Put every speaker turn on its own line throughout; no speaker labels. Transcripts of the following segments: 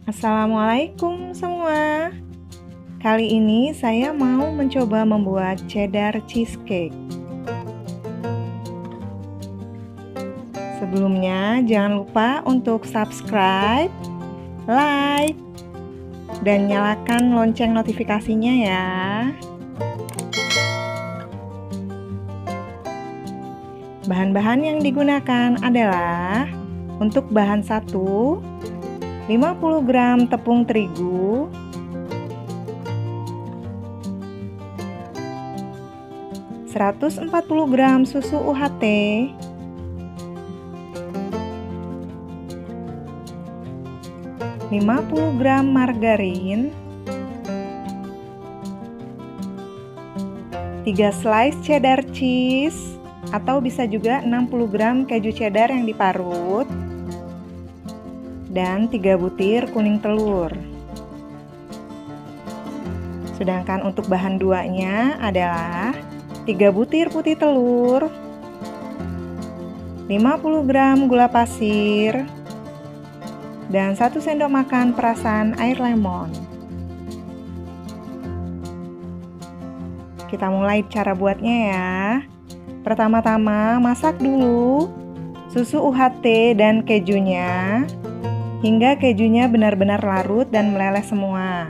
Assalamualaikum semua. Kali ini saya mau mencoba membuat cheddar cheesecake. Sebelumnya jangan lupa untuk subscribe, like, dan nyalakan lonceng notifikasinya ya. Bahan-bahan yang digunakan adalah untuk bahan 1, 50 gram tepung terigu, 140 gram susu UHT, 50 gram margarin, 3 slice cheddar cheese, atau bisa juga 60 gram keju cheddar yang diparut, dan 3 butir kuning telur. Sedangkan untuk bahan 2-nya adalah 3 butir putih telur, 50 gram gula pasir, dan 1 sendok makan perasan air lemon. Kita mulai cara buatnya ya. Pertama-tama masak dulu susu UHT dan kejunya hingga kejunya benar-benar larut dan meleleh semua.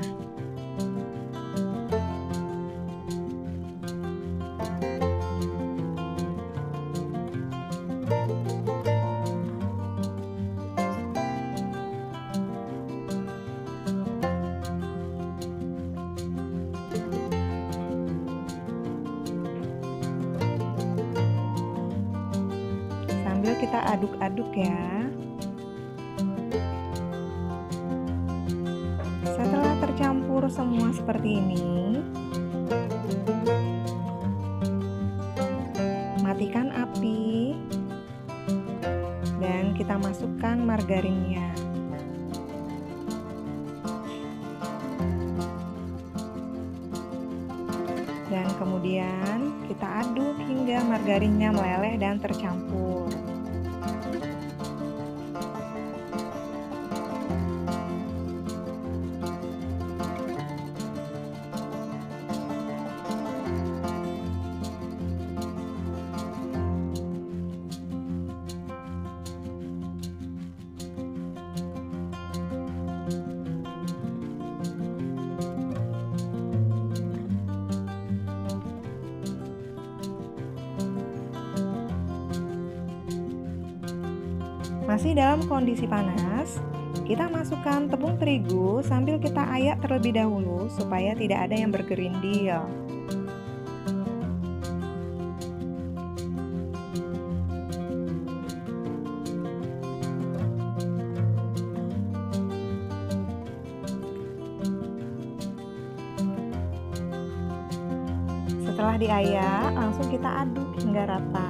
Sambil kita aduk-aduk ya. Setelah tercampur semua seperti ini, matikan api dan kita masukkan margarinnya. Dan kemudian kita aduk hingga margarinnya meleleh dan tercampur. Masih dalam kondisi panas, kita masukkan tepung terigu sambil kita ayak terlebih dahulu supaya tidak ada yang bergerindil. Setelah diayak, langsung kita aduk hingga rata.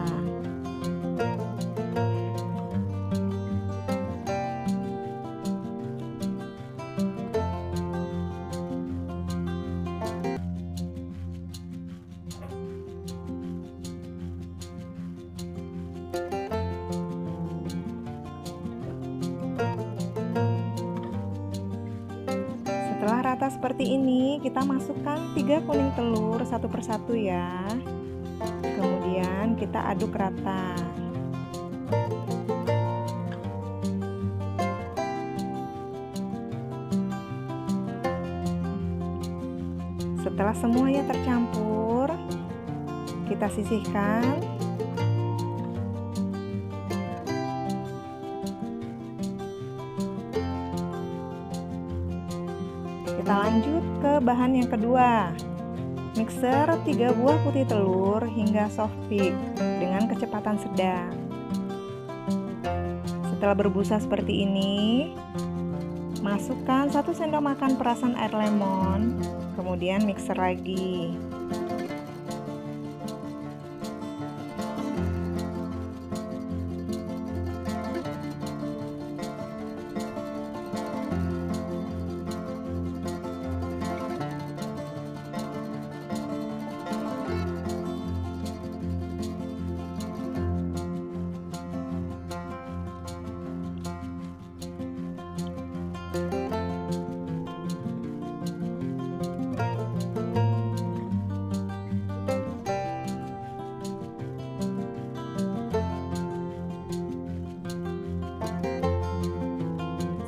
Setelah rata seperti ini, kita masukkan 3 kuning telur satu persatu ya. Kemudian kita aduk rata. Setelah semuanya tercampur, kita sisihkan. Kita lanjut ke bahan yang kedua. Mixer 3 buah putih telur hingga soft peak dengan kecepatan sedang. Setelah berbusa seperti ini, masukkan 1 sendok makan perasan air lemon, kemudian mixer lagi.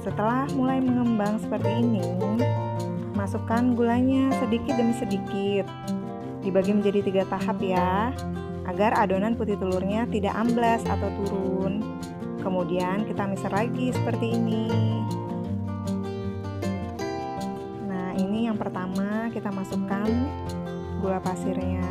Setelah mulai mengembang seperti ini, masukkan gulanya sedikit demi sedikit. Dibagi menjadi 3 tahap ya, agar adonan putih telurnya tidak amblas atau turun. Kemudian kita mixer lagi seperti ini. Nah, ini yang pertama kita masukkan gula pasirnya.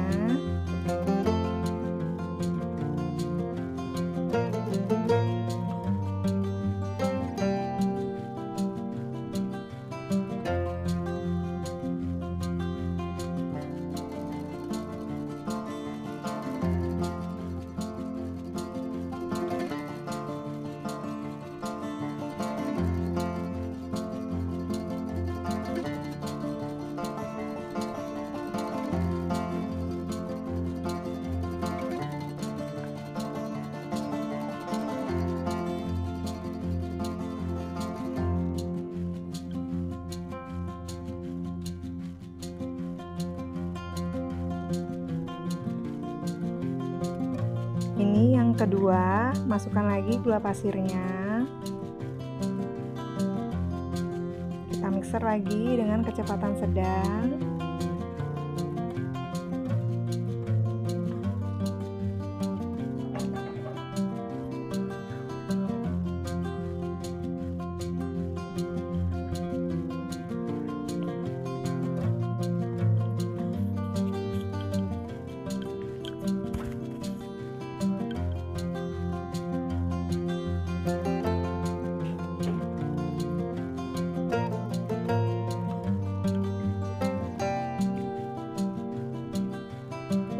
Ini yang kedua, masukkan lagi gula pasirnya. Kita mixer lagi dengan kecepatan sedang.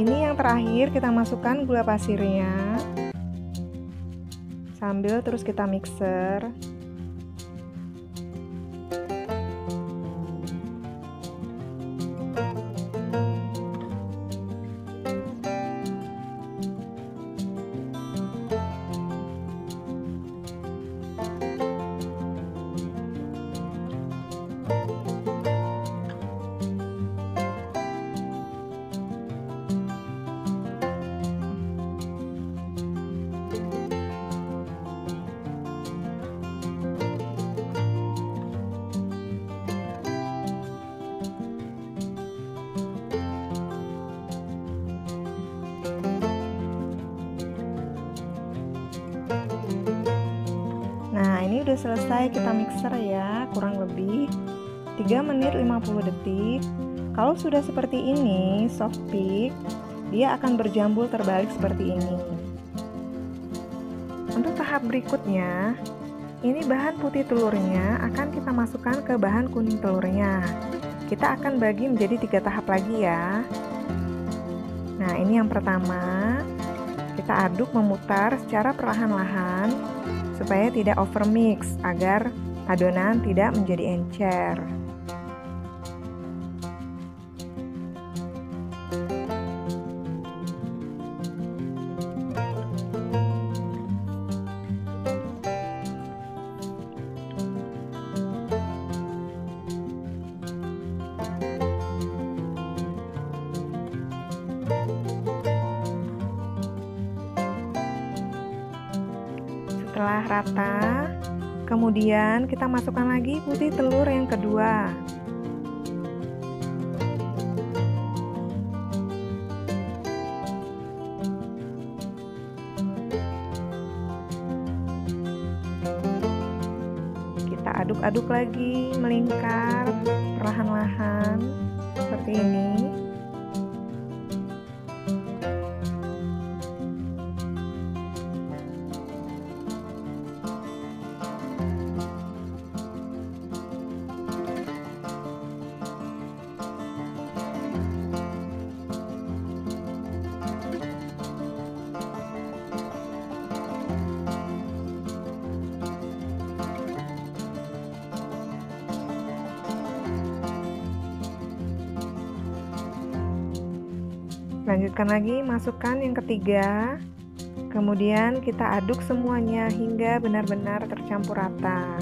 Ini yang terakhir, kita masukkan gula pasirnya sambil terus kita mixer. Nah, ini udah selesai kita mixer ya, kurang lebih 3 menit 50 detik. Kalau sudah seperti ini, soft peak, dia akan berjambul terbalik seperti ini. Untuk tahap berikutnya, ini bahan putih telurnya akan kita masukkan ke bahan kuning telurnya. Kita akan bagi menjadi 3 tahap lagi ya. Nah, ini yang pertama, kita aduk memutar secara perlahan-lahan supaya tidak overmix, agar adonan tidak menjadi encer. Setelah rata, kemudian kita masukkan lagi putih telur yang kedua. Kita aduk-aduk lagi, melingkar perlahan-lahan seperti ini. Lanjutkan lagi, masukkan yang ketiga. Kemudian kita aduk semuanya hingga benar-benar tercampur rata.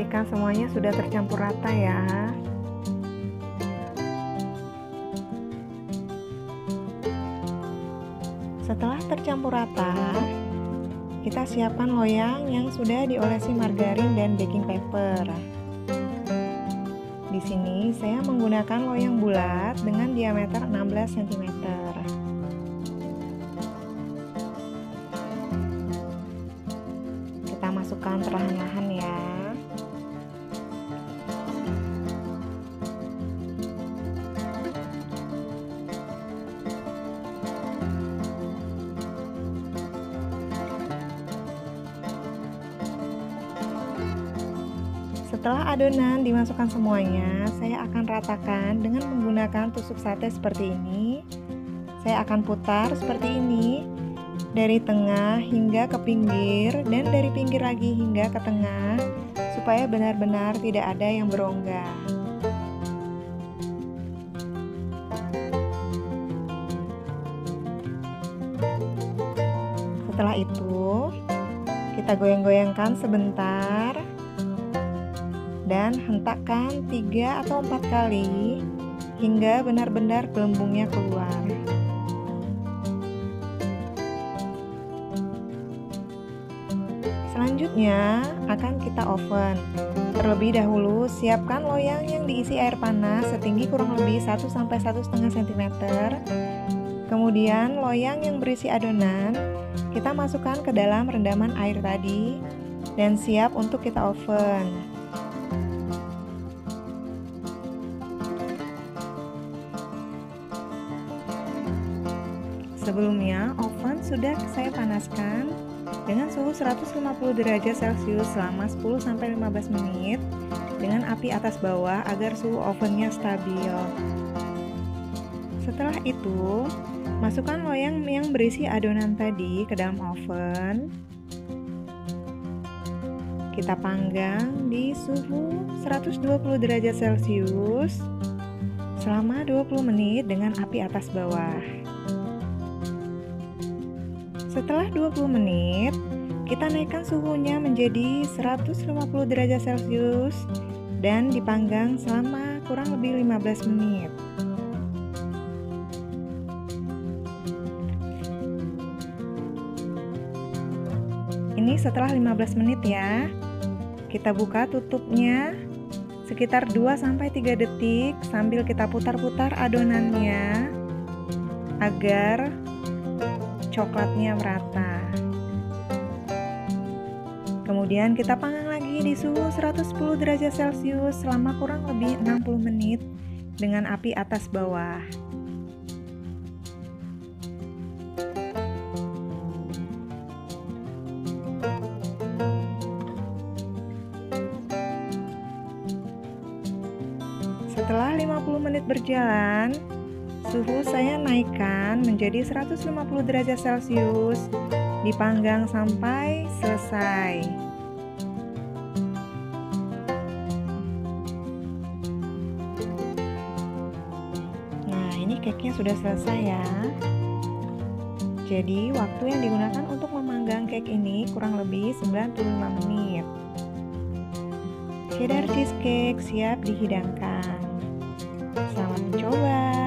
pastikan semuanya sudah tercampur rata ya. Setelah tercampur rata, kita siapkan loyang yang sudah diolesi margarin dan baking paper. Di sini saya menggunakan loyang bulat dengan diameter 16 cm. Kita masukkan perlahan-lahan ya. Setelah adonan dimasukkan semuanya, saya akan ratakan dengan menggunakan tusuk sate seperti ini. Saya akan putar seperti ini, dari tengah hingga ke pinggir, dan dari pinggir lagi hingga ke tengah, supaya benar-benar tidak ada yang berongga. Setelah itu, kita goyang-goyangkan sebentar dan hentakkan 3 atau 4 kali hingga benar-benar gelembungnya keluar. Selanjutnya akan kita oven. Terlebih dahulu siapkan loyang yang diisi air panas setinggi kurang lebih 1-1,5 cm. Kemudian loyang yang berisi adonan kita masukkan ke dalam rendaman air tadi dan siap untuk kita oven. Sebelumnya, oven sudah saya panaskan dengan suhu 150 derajat Celcius selama 10-15 menit dengan api atas bawah agar suhu ovennya stabil. Setelah itu, masukkan loyang yang berisi adonan tadi ke dalam oven. Kita panggang di suhu 120 derajat Celcius selama 20 menit dengan api atas bawah. Setelah 20 menit, kita naikkan suhunya menjadi 150 derajat Celcius dan dipanggang selama kurang lebih 15 menit. Ini setelah 15 menit ya. Kita buka tutupnya sekitar 2-3 detik sambil kita putar-putar adonannya agar coklatnya merata. Kemudian kita panggang lagi di suhu 110 derajat Celcius selama kurang lebih 60 menit dengan api atas bawah. Setelah 50 menit berjalan, suhu saya naikkan menjadi 150 derajat Celcius, dipanggang sampai selesai. Nah, ini cake-nya sudah selesai ya. Jadi, waktu yang digunakan untuk memanggang cake ini kurang lebih 95 menit. Cheddar cheesecake siap dihidangkan. Selamat mencoba.